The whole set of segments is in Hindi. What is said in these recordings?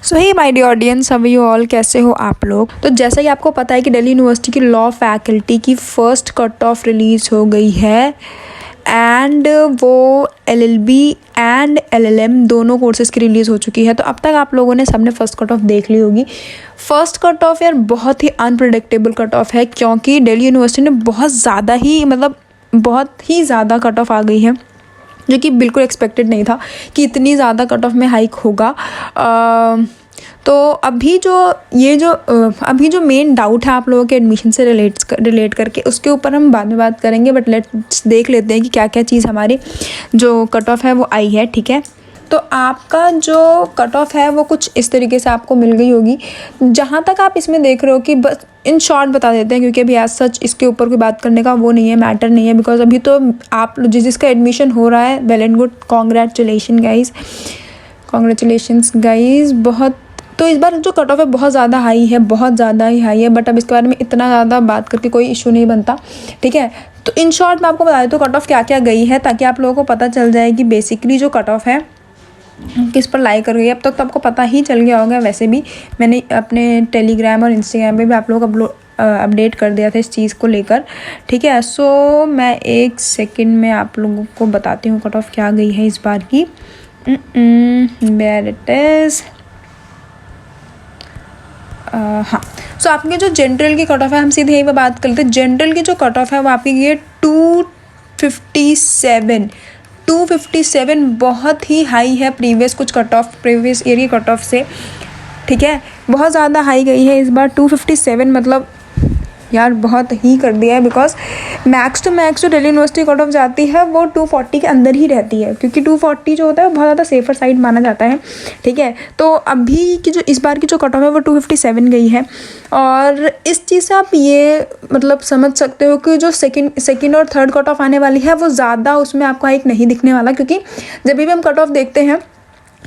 So hi my dear audience, how you all, कैसे हो आप लोग। तो जैसा कि आपको पता है कि दिल्ली यूनिवर्सिटी की लॉ फैकल्टी की फ़र्स्ट कट ऑफ रिलीज़ हो गई है एंड वो LLB एंड LLM दोनों कोर्सेज़ की रिलीज़ हो चुकी है। तो अब तक आप लोगों ने सबने फ़र्स्ट कट ऑफ देख ली होगी। फ़र्स्ट कट ऑफ यार बहुत ही अनप्रडिक्टेबल कट ऑफ है, क्योंकि दिल्ली यूनिवर्सिटी ने बहुत ही ज़्यादा कट ऑफ आ गई है, जो कि बिल्कुल एक्सपेक्टेड नहीं था कि इतनी ज़्यादा कट ऑफ में हाइक होगा। तो अभी जो मेन डाउट है आप लोगों के एडमिशन से रिलेट करके, उसके ऊपर हम बाद में बात करेंगे। बट लेट्स देख लेते हैं कि क्या क्या चीज़ हमारी जो कट ऑफ है वो आई है। ठीक है, तो आपका जो कट ऑफ है वो कुछ इस तरीके से आपको मिल गई होगी। जहाँ तक आप इसमें देख रहे हो कि बस इन शॉर्ट बता देते हैं, क्योंकि अभी एज सच इसके ऊपर कोई बात करने का वो नहीं है, मैटर नहीं है। बिकॉज अभी तो आप जिसका एडमिशन हो रहा है, well and good, congratulations guys. बहुत तो इस बार जो कट ऑफ है बहुत ज़्यादा हाई है, बहुत ज़्यादा ही हाई है। बट अब इसके बारे में इतना ज़्यादा बात करके कोई इशू नहीं बनता। ठीक है, तो इन शॉर्ट मैं आपको बता देती हूँ कट ऑफ क्या क्या गई है, ताकि आप लोगों को पता चल जाए कि बेसिकली जो कट ऑफ है किस पर लाई कर गई है। अब तक तो आपको पता ही चल गया होगा, वैसे भी मैंने अपने टेलीग्राम और इंस्टाग्राम पे भी आप लोग अपडेट कर दिया था इस चीज़ को लेकर। ठीक है, सो मैं एक सेकंड में आप लोगों को बताती हूँ कट ऑफ क्या गई है इस बार की। वेयर इट इज़, हाँ। सो आपके जो जनरल की कट ऑफ है, हम सीधे यही पर बात कर लेते हैं। जनरल की जो कट ऑफ है वो आपकी ये 257 बहुत ही हाई है प्रीवियस ईयर की कट ऑफ से। ठीक है, बहुत ज़्यादा हाई गई है इस बार 257, मतलब यार बहुत ही कर दिया है। बिकॉज मैक्स टू जो दिल्ली यूनिवर्सिटी कट ऑफ जाती है वो 240 के अंदर ही रहती है, क्योंकि 240 जो होता है वो बहुत ज़्यादा सेफर साइड माना जाता है। ठीक है, तो अभी की जो इस बार की जो कट ऑफ है वो 257 गई है। और इस चीज़ से आप ये मतलब समझ सकते हो कि जो सेकेंड और थर्ड कट ऑफ आने वाली है वो ज़्यादा उसमें आपको हाइक नहीं दिखने वाला। क्योंकि जब भी हम कट ऑफ देखते हैं,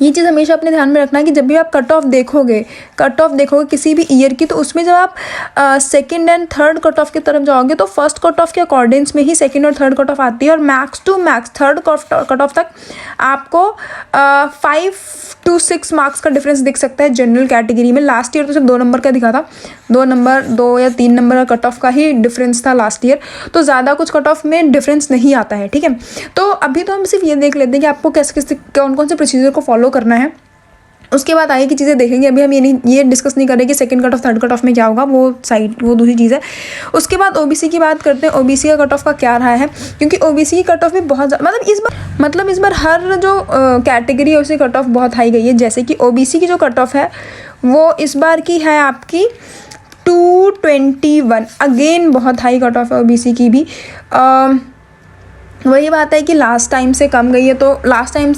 ये चीज़ हमेशा अपने ध्यान में रखना है कि जब भी आप कट ऑफ देखोगे किसी भी ईयर की, तो उसमें जब आप second and third cut off की तरफ जाओगे तो फर्स्ट कट ऑफ के अकॉर्डिंग्स में ही सेकंड और थर्ड कट ऑफ आती है। और max to max third cut off तक आपको 5 to 6 मार्क्स का डिफरेंस दिख सकता है जनरल कैटेगरी में। लास्ट ईयर तो सिर्फ 2 नंबर का दिखा था, 2 या 3 नंबर का कट ऑफ का ही डिफरेंस था लास्ट ईयर। तो ज़्यादा कुछ कट ऑफ में डिफरेंस नहीं आता है। ठीक है, तो अभी तो हम सिर्फ ये देख लेते हैं कि आपको कौन से प्रोसीजर को फॉलो करना है। उसके बाद आगे की चीज़ें देखेंगे। अभी हम ये डिस्कस नहीं कर रहे कि second cut off third cut of में क्या होगा, वो दूसरी चीज़ है। उसके बाद OBC की बात करते हैं। OBC का कट ऑफ का क्या रहा है, क्योंकि OBC की कट ऑफ भी बहुत मतलब इस बार हर जो कैटेगरी है उसकी कट ऑफ बहुत हाई गई है। जैसे कि OBC की जो कट ऑफ है वो इस बार की है आपकी 221, अगेन बहुत हाई कट ऑफ है OBC की भी। वही बात है कि लास्ट टाइम से कम गई है, तो लास्ट टाइम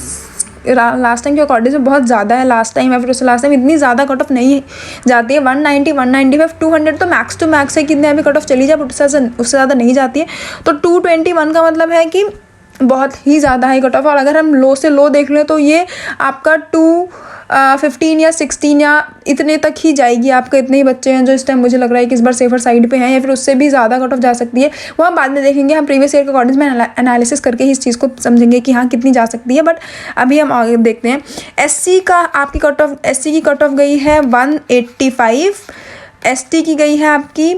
के अकॉर्डिंग से बहुत ज़्यादा है लास्ट टाइम, या फिर उससे लास्ट टाइम इतनी ज़्यादा कट ऑफ नहीं जाती है। 190, 195, 200 तो मैक्स टू मैक्स है, कितने अभी कट ऑफ चली जाए, उससे ज़्यादा नहीं जाती है। तो 221 का मतलब है कि बहुत ही ज़्यादा है कट ऑफ। और अगर हम लो से लो देख लें तो ये आपका 215 या 16 या इतने तक ही जाएगी। आपके इतने ही बच्चे हैं जो इस टाइम मुझे लग रहा है कि इस बार सेफर साइड पे हैं, या फिर उससे भी ज़्यादा कट ऑफ जा सकती है। वो हम बाद में देखेंगे, हम प्रीवियस ईयर के अकॉर्डिंग में एनालिसिस करके ही इस चीज़ को समझेंगे कि हाँ कितनी जा सकती है। बट अभी हम आगे देखते हैं। SC की कट ऑफ गई है 185, ST की गई है आपकी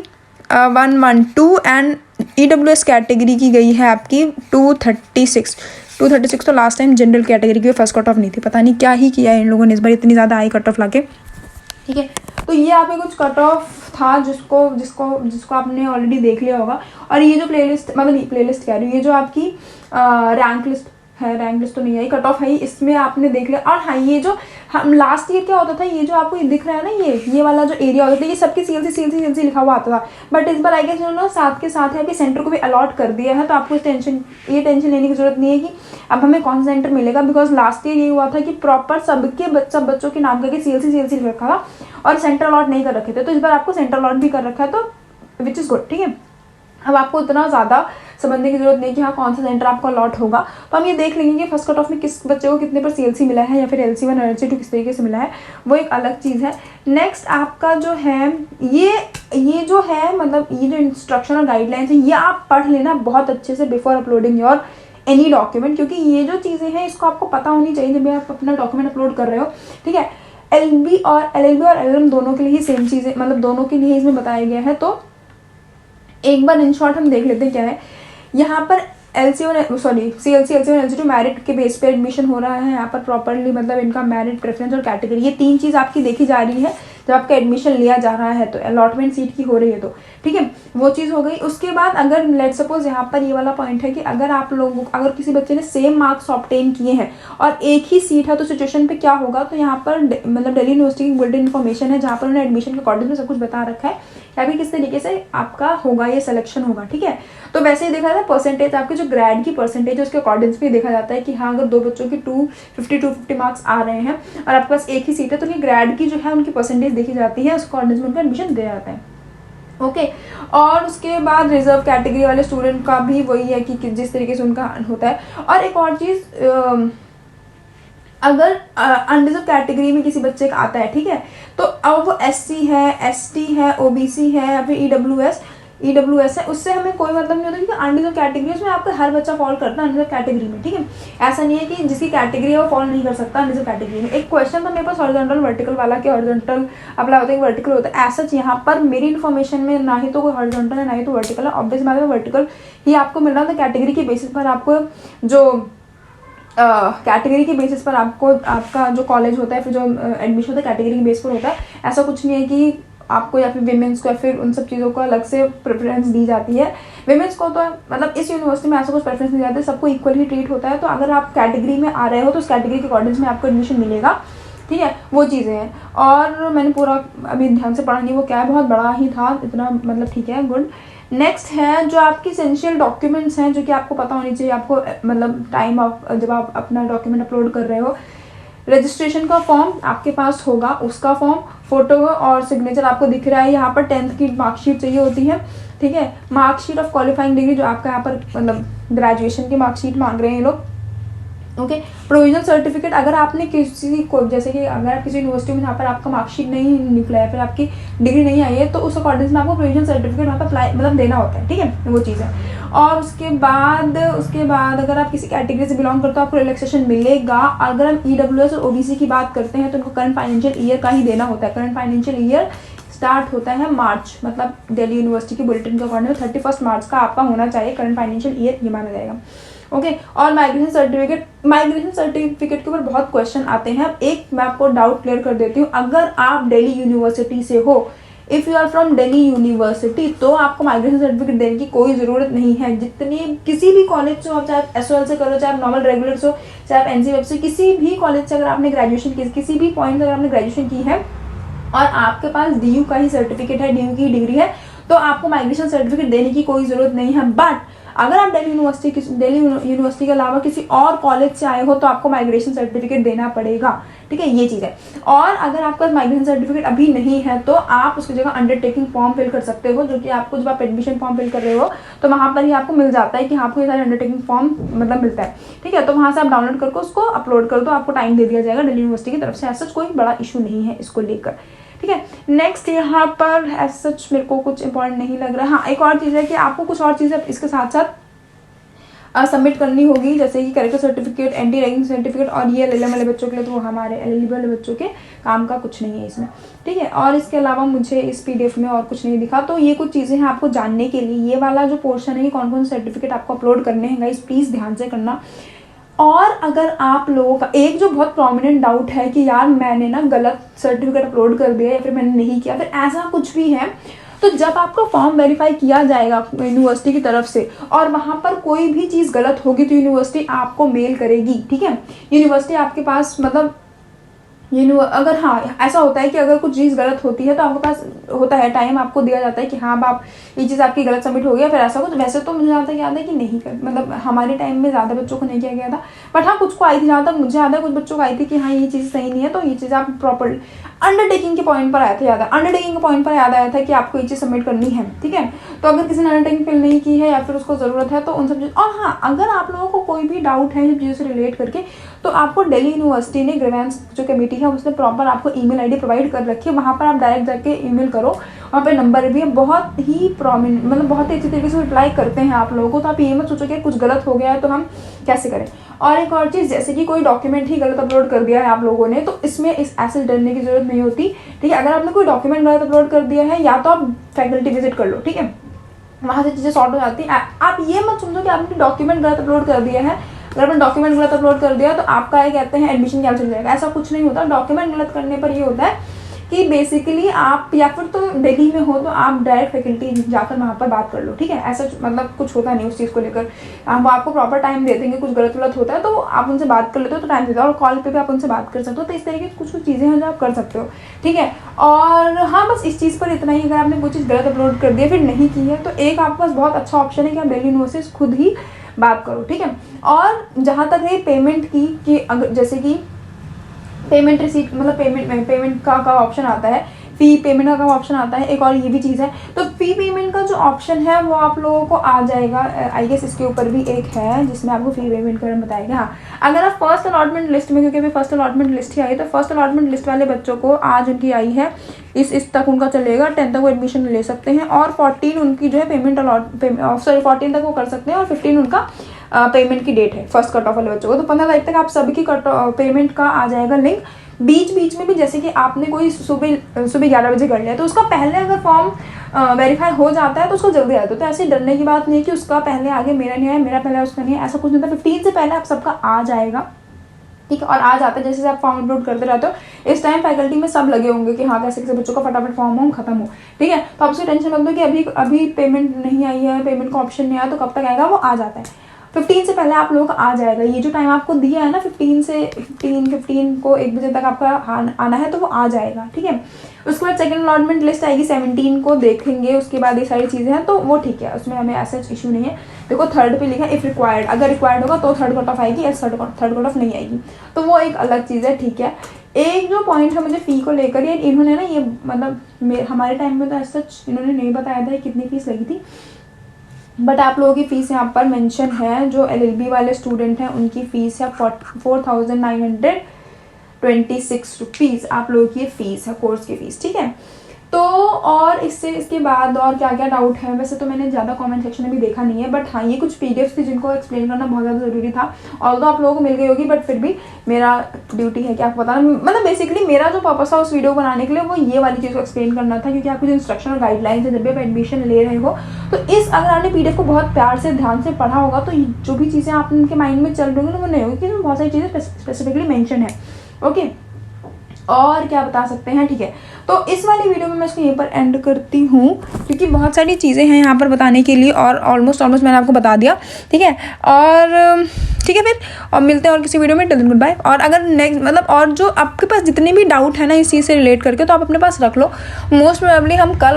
112 एंड EWS कैटेगरी की गई है आपकी 236। तो लास्ट टाइम जनरल कैटेगरी की फर्स्ट कट ऑफ नहीं थी। पता नहीं क्या ही किया है इन लोगों ने इस बार इतनी ज़्यादा हाई कट ऑफ लाके। ठीक है, तो ये आपके कुछ कट ऑफ था जिसको आपने ऑलरेडी देख लिया होगा। और ये जो प्लेलिस्ट कह रही हूँ, ये जो आपकी रैंक लिस्ट तो नहीं आई, कट ऑफ है, इसमें आपने देख लिया। और हाँ, ये जो हम लास्ट ईयर क्या होता था, ये जो आपको दिख रहा है ना, ये वाला जो एरिया होता था, ये सबकी CLC लिखा हुआ आता था। बट इस बार आई गेस उन्होंने साथ के साथ है कि सेंटर को भी अलॉट कर दिया है। तो आपको टेंशन लेने की जरूरत नहीं है कि अब हमें कौन सा सेंटर मिलेगा। बिकॉज लास्ट ईयर ये हुआ था कि प्रॉपर सब बच्चों के नाम करके CLC लिख रखा था और सेंटर अलॉट नहीं कर रखे थे। तो इस बार आपको सेंटर अलॉट भी कर रखा है, तो विच इज़ गुड। ठीक है, अब आपको उतना ज़्यादा समझने की जरूरत नहीं कि हाँ कौन सा सेंटर आपको अलॉट होगा। तो हम ये देख लेंगे कि फर्स्ट कट ऑफ में किस बच्चे को कितने पर CLC मिला है, या फिर LC1 और LC2 किस तरीके से मिला है, वो एक अलग चीज़ है। नेक्स्ट आपका जो है ये जो है, मतलब ये जो इंस्ट्रक्शन और गाइडलाइंस है, ये आप पढ़ लेना बहुत अच्छे से before uploading your any document. क्योंकि ये जो चीज़ें हैं इसको आपको पता होनी चाहिए जब भी आप अपना डॉक्यूमेंट अपलोड कर रहे हो। ठीक है, LLB और LLM दोनों के लिए ही सेम चीज़ें, मतलब दोनों के लिए इसमें बताया गया है। तो एक बार इन शॉर्ट हम देख लेते हैं क्या है यहाँ पर। CLC और LC2 मेरिट के बेस पे एडमिशन हो रहा है यहाँ पर प्रॉपरली, मतलब इनका मेरिट, प्रेफरेंस और कैटेगरी, ये 3 चीज़ आपकी देखी जा रही है जब आपका एडमिशन लिया जा रहा है, तो अलॉटमेंट सीट की हो रही है तो ठीक है, वो चीज़ हो गई। उसके बाद अगर लेट सपोज यहाँ पर ये वाला पॉइंट है कि अगर किसी बच्चे ने सेम मार्क्स ऑब्टेन किए हैं और एक ही सीट है तो सिचुएशन पे क्या होगा, तो यहाँ पर मतलब दिल्ली यूनिवर्सिटी की बुलेटिन इन्फॉर्मेशन है जहाँ पर उन्होंने एडमिशन के अकॉर्डिंग में सब कुछ बता रखा है अभी किस तरीके से आपका होगा, ये सिलेक्शन होगा, ठीक है। तो वैसे ही देखा जाए परसेंटेज, आपके जो ग्रेड की परसेंटेज है उसके अकॉर्डिंग्स भी देखा जाता है कि हाँ अगर 2 बच्चों की 250 मार्क्स आ रहे हैं और आपके पास एक ही सीट है तो ये ग्रेड की जो है उनकी परसेंटेज देखी जाती है, उसके अकॉर्डिंग में उनका एडमिशन दिया जाता है। ओके और उसके बाद रिजर्व कैटेगरी वाले स्टूडेंट का भी वही है कि जिस तरीके से उनका होता है। और एक और चीज़, अगर अनरिजर्व कैटेगरी में किसी बच्चे का आता है, ठीक है, तो अब वो SC है, ST है, OBC है या फिर EWS है, उससे हमें कोई मतलब नहीं होता क्योंकि अनरिजर्व कैटेगरी उसमें आपका हर बच्चा फॉल करता है अनरिजर्व कैटेगरी में, ठीक है। ऐसा नहीं है कि जिसकी कैटेगरी है वो फॉल नहीं कर सकता अनरिजर्व कैटेगरी में। एक क्वेश्चन था मेरे पास हॉरिजॉन्टल वर्टिकल वाला कि हॉरिजॉन्टल अप्लाई होता है वर्टिकल होता है, ऐसा यहाँ पर मेरी इन्फॉर्मेशन में ना ही तो कोई हॉरिजॉन्टल है ना ही तो वर्टिकल है, ऑब्वियस बात है वर्टिकल ही आपको मिल रहा था। कैटेगरी के बेसिस पर आपको जो कैटेगरी के बेसिस पर आपको आपका जो कॉलेज होता है फिर जो एडमिशन होता है कैटेगरी के बेस पर होता है, ऐसा कुछ नहीं है कि आपको या फिर विमेंस को या फिर उन सब चीज़ों को अलग से प्रेफरेंस दी जाती है। विमेंस को तो मतलब इस यूनिवर्सिटी में ऐसा कुछ प्रेफरेंस नहीं जाता है, सबको इक्वली ट्रीट होता है। तो अगर आप कैटेगरी में आ रहे हो तो उस कैटेगरी के अकॉर्डिंग में आपको एडमिशन मिलेगा, ठीक है, वो चीज़ें हैं। और मैंने पूरा अभी ध्यान से पढ़ा नहीं वो क्या है, बहुत बड़ा ही था इतना, मतलब ठीक है, गुड। नेक्स्ट है जो आपकी एसेंशियल डॉक्यूमेंट्स हैं जो कि आपको पता होनी चाहिए आपको, मतलब टाइम ऑफ जब आप अपना डॉक्यूमेंट अपलोड कर रहे हो, रजिस्ट्रेशन का फॉर्म आपके पास होगा, उसका फॉर्म, फोटो और सिग्नेचर आपको दिख रहा है यहाँ पर। 10th की मार्कशीट चाहिए होती है, ठीक है, मार्कशीट ऑफ क्वालिफाइंग डिग्री जो आपका यहाँ पर मतलब ग्रेजुएशन की मार्कशीट मांग रहे हैं ये लोग, ओके। प्रोविजनल सर्टिफिकेट, अगर आपने किसी को जैसे कि अगर आप किसी यूनिवर्सिटी में जहाँ पर आपका मार्कशीट नहीं निकला है फिर आपकी डिग्री नहीं आई है तो उस अकॉर्डिंग में आपको प्रोविजनल सर्टिफिकेट वहाँ पर अप्लाई मतलब देना होता है, ठीक है, वो चीज़ है। और उसके बाद अगर आप किसी कैटेगरी से बिलोंग करते हो आपको रिलैक्सेशन मिलेगा। अगर हम EWS और OBC की बात करते हैं तो उनको करंट फाइनेंशियल ईयर का ही देना होता है। करंट फाइनेंशियल ईयर स्टार्ट होता है मार्च, मतलब दिल्ली यूनिवर्सिटी की बुलेटिन के अकॉर्डिंग 31 मार्च का आपका होना चाहिए करंट फाइनेंशियल ईयर, ये माना जाएगा, ओके। और माइग्रेशन सर्टिफिकेट के ऊपर बहुत क्वेश्चन आते हैं। एक मैं आपको डाउट क्लियर कर देती हूँ, अगर आप दिल्ली यूनिवर्सिटी से हो, if you are from Delhi university, तो आपको माइग्रेशन सर्टिफिकेट देने की कोई ज़रूरत नहीं है। जितनी किसी भी कॉलेज से हो, चाहे आप SOL से करो, चाहे आप नॉर्मल रेगुलर से हो, चाहे आप NC वेब से, किसी भी कॉलेज से अगर आपने ग्रेजुएशन की, किसी भी पॉइंट से अगर आपने ग्रेजुएशन की है और आपके पास DU का ही सर्टिफिकेट है, DU की डिग्री है, तो आपको माइग्रेशन सर्टिफिकेट देने की कोई ज़रूरत नहीं है। बट अगर आप दिल्ली यूनिवर्सिटी के अलावा किसी और कॉलेज से आए हो तो आपको माइग्रेशन सर्टिफिकेट देना पड़ेगा, ठीक है, ये चीज़ है। और अगर आपका माइग्रेशन सर्टिफिकेट अभी नहीं है तो आप उसकी जगह अंडरटेकिंग फॉर्म फिल कर सकते हो, जो कि आपको जब आप एडमिशन फॉर्म फिल कर रहे हो तो वहाँ पर ही आपको मिल जाता है कि आपको ये सारे अंडरटेकिंग फॉर्म मतलब मिलता है, ठीक है। तो वहाँ से आप डाउनलोड करके उसको अपलोड कर दो, आपको टाइम दे दिया जाएगा दिल्ली यूनिवर्सिटी की तरफ से। ऐसा कोई बड़ा इशू नहीं है इसको लेकर, ठीक है। नेक्स्ट यहाँ पर एज सच मेरे को कुछ इंपॉर्टेंट नहीं लग रहा। हाँ, एक और चीज़ है कि आपको कुछ और चीज़ें इसके साथ साथ सबमिट करनी होगी, जैसे कि character certificate, anti ragging certificate, और ये LLM वाले बच्चों के लिए, तो वो हमारे LLB वाले बच्चों के काम का कुछ नहीं है इसमें, ठीक है। और इसके अलावा मुझे इस PDF में और कुछ नहीं दिखा। तो ये कुछ चीज़ें हैं आपको जानने के लिए। ये वाला जो पोर्शन है कौन कौन से सर्टिफिकेट आपको अपलोड करने हैं गाइस, प्लीज़ ध्यान से करना। और अगर आप लोगों का एक जो बहुत प्रोमिनेंट डाउट है कि यार मैंने ना गलत सर्टिफिकेट अपलोड कर दिया या फिर मैंने नहीं किया, फिर ऐसा कुछ भी है, तो जब आपका फॉर्म वेरीफाई किया जाएगा यूनिवर्सिटी की तरफ से और वहाँ पर कोई भी चीज़ गलत होगी तो यूनिवर्सिटी आपको मेल करेगी, ठीक है। यूनिवर्सिटी आपके पास मतलब अगर हाँ ऐसा होता है कि अगर कुछ चीज़ गलत होती है तो आपके पास होता है टाइम, आपको दिया जाता है कि हाँ अब आप ये चीज़ आपकी गलत सबमिट हो गया, फिर ऐसा कुछ। वैसे तो मुझे जहाँ तक याद है कि नहीं कर, मतलब हमारे टाइम में ज़्यादा बच्चों को नहीं किया गया था, बट हाँ कुछ को आई थी, जहाँ तक मुझे याद है कुछ बच्चों को आई थी कि हाँ ये चीज़ सही नहीं है, तो ये चीज़ आप प्रॉपर अंडरटेकिंग के पॉइंट पर आया था, याद है, अंडरटेकिंग के पॉइंट पर याद आया था कि आपको ये चीज़ सबमिट करनी है, ठीक है। तो अगर किसी ने अंडरटेकिंग फिल नहीं की है या फिर उसको ज़रूरत है तो उन सब चीज़। और हाँ, अगर आप लोगों को कोई भी डाउट है इन चीज़ों से रिलेट करके, तो आपको दिल्ली यूनिवर्सिटी ने ग्रीवेंस जो कमेटी है उसने प्रॉपर आपको ईमेल आईडी प्रोवाइड कर रखी है, वहाँ पर आप डायरेक्ट जाके ईमेल करो, वहाँ पे नंबर भी है, बहुत ही मतलब बहुत ही अच्छी तरीके से रिप्लाई करते हैं आप लोगों को। तो आप ये मत सोचो कि कुछ गलत हो गया है तो हम कैसे करें। और एक और चीज़, जैसे कि कोई डॉक्यूमेंट ही गलत अपलोड कर दिया है आप लोगों ने, तो इसमें ऐसे डरने की जरूरत नहीं होती, ठीक है। अगर आपने कोई डॉक्यूमेंट गलत अपलोड कर दिया है, या तो आप फैकल्टी विजिट कर लो, ठीक है, वहाँ से चीज़ें सॉर्ट हो जाती हैं। आप ये मत समझो कि आपने डॉक्यूमेंट गलत अपलोड कर दिया है, अगर आपने डॉक्यूमेंट गलत अपलोड कर दिया तो आपका ये कहते हैं एडमिशन कैंसिल हो जाएगा, ऐसा कुछ नहीं होता। डॉक्यूमेंट गलत करने पर ये होता है कि बेसिकली आप, या फिर तो दिल्ली में हो तो आप डायरेक्ट फैकल्टी जाकर वहाँ पर बात कर लो, ठीक है। ऐसा मतलब कुछ होता नहीं उस चीज़ को लेकर, हम आपको प्रॉपर टाइम दे देंगे। कुछ गलत होता है तो आप उनसे बात कर लेते हो तो टाइम देता है, और कॉल पे भी आप उनसे बात कर सकते हो। तो इस तरीके की कुछ चीज़ें हैं जो आप कर सकते हो, ठीक है। और हाँ, बस इस चीज़ पर इतना ही। अगर आपने कोई चीज़ गलत अपलोड कर दी है फिर नहीं की है, तो एक आपके पास बहुत अच्छा ऑप्शन है कि आप दिल्ली यूनिवर्सिटी खुद ही बात करो, ठीक है। और जहाँ तक है पेमेंट की, कि अगर जैसे कि पेमेंट रिसीट, मतलब पेमेंट का ऑप्शन आता है, फ़ी पेमेंट का ऑप्शन आता है। एक और ये भी चीज़ है, तो फ़ी पेमेंट का जो ऑप्शन है वो आप लोगों को आ जाएगा। आई गेस इसके ऊपर भी एक है जिसमें आपको फ़ी पेमेंट करना बताएगा। हाँ, अगर आप फर्स्ट अलॉटमेंट लिस्ट में, क्योंकि अभी फर्स्ट अलॉटमेंट लिस्ट ही आई, तो फर्स्ट अलॉटमेंट लिस्ट वाले बच्चों को आज उनकी आई है, इस तक उनका चलेगा, 10 तक वो एडमिशन ले सकते हैं, और 14 उनकी जो है पेमेंट 14 तक वो कर सकते हैं, और 15 उनका पेमेंट की डेट है फर्स्ट कट ऑफ वाले बच्चों को। तो 15 तारीख तक आप सबकी पेमेंट का आ जाएगा लिंक। बीच में भी जैसे कि आपने कोई सुबह 11 बजे कर लिया, तो उसका पहले अगर फॉर्म वेरीफाई हो जाता है तो उसको जल्दी आ जाता है। तो ऐसे डरने की बात नहीं है कि उसका पहले आगे मेरा नहीं आया, मेरा पहले उसका नहीं है, ऐसा कुछ नहीं होता। 15 से पहले आप सबका आ जाएगा, ठीक है। और आ जाता है जैसे आप फॉर्म अपलोड करते रहते हो। इस टाइम फैकल्टी में सब लगे होंगे कि हाँ कैसे कैसे बच्चों का फटाफट फॉर्म हो खत्म हो, ठीक है। तो आपसे टेंशन मत लो कि अभी पेमेंट नहीं आई है, पेमेंट का ऑप्शन नहीं आया, तो कब तक आएगा, वो आ जाता है। 15 से पहले आप लोगों का आ जाएगा। ये जो टाइम आपको दिया है ना, 15 को 1 बजे तक आपका आना है, तो वो आ जाएगा, ठीक है। उसके बाद सेकंड अलॉटमेंट लिस्ट आएगी 17 को, देखेंगे उसके बाद ये सारी चीज़ें हैं, तो वो ठीक है, उसमें हमें ऐसा इशू नहीं है। देखो थर्ड पे लिखा है इफ़ रिक्वायर्ड, अगर रिक्वायर्ड होगा तो थर्ड कट ऑफ आएगी, या थर्ड कट ऑफ नहीं आएगी, तो वो एक अलग चीज़ है, ठीक है। एक जो पॉइंट है मुझे फ़ी को लेकर, ये इन्होंने ना, ये मतलब हमारे टाइम में तो ऐसा इन्होंने नहीं बताया था कितनी फ़ीस लगी थी, बट आप लोगों की फ़ीस यहाँ पर मेंशन है। जो LLB वाले स्टूडेंट हैं उनकी फ़ीस है 4926 रुपीज़, आप लोगों की ये फ़ीस है, कोर्स की फ़ीस, ठीक है। तो और इसके बाद और क्या क्या डाउट है, वैसे तो मैंने ज़्यादा कमेंट सेक्शन में भी देखा नहीं है, बट हाँ ये कुछ PDF थी जिनको एक्सप्लेन करना बहुत ज़्यादा ज़रूरी था। ऑल्दो आप लोगों को मिल गई होगी, बट फिर भी मेरा ड्यूटी है कि आपको बताना, मतलब बेसिकली मेरा जो पर्पस था उस वीडियो बनाने के लिए वो ये वाली चीज़ को एक्सप्लेन करना था, क्योंकि आपको जो इंस्ट्रक्शन और गाइडलाइंस है जब भी आप एडमिशन ले रहे हो, तो अगर आपने PDF को बहुत प्यार से ध्यान से पढ़ा होगा तो जो भी चीज़ें आप उनके माइंड में चल रही होंगी वो नहीं होगी, क्योंकि बहुत सारी चीज़ें स्पेसिफिकली मैंशन है, ओके। और क्या बता सकते हैं, ठीक है। तो इस वाली वीडियो में मैं इसको यहीं पर एंड करती हूँ, क्योंकि बहुत सारी चीज़ें हैं यहाँ पर बताने के लिए, और ऑलमोस्ट मैंने आपको बता दिया, ठीक है। और ठीक है फिर, और मिलते हैं और किसी वीडियो में। Till then goodbye. और अगर नेक्स्ट मतलब और जो आपके पास जितने भी डाउट है ना इस चीज़ से रिलेट करके, तो आप अपने पास रख लो। मोस्ट प्रोबेबली हम कल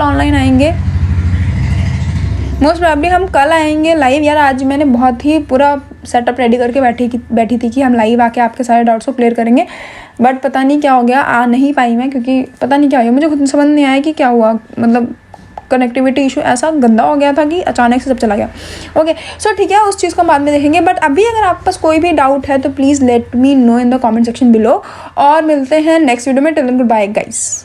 आएंगे लाइव। यार आज मैंने बहुत ही पूरा सेटअप रेडी करके बैठी थी कि हम लाइव आके आपके सारे डाउट्स को क्लियर करेंगे, बट पता नहीं क्या हो गया, आ नहीं पाई मैं, क्योंकि पता नहीं क्या हो गया, मुझे खुद समझ नहीं आया कि क्या हुआ। मतलब कनेक्टिविटी इशू ऐसा गंदा हो गया था कि अचानक से सब चला गया, ओके। सो ठीक है, उस चीज़ को बाद में देखेंगे, बट अभी अगर आपके पास कोई भी डाउट है तो please let me know in the comment section below, और मिलते हैं नेक्स्ट वीडियो में। Till then goodbye guys.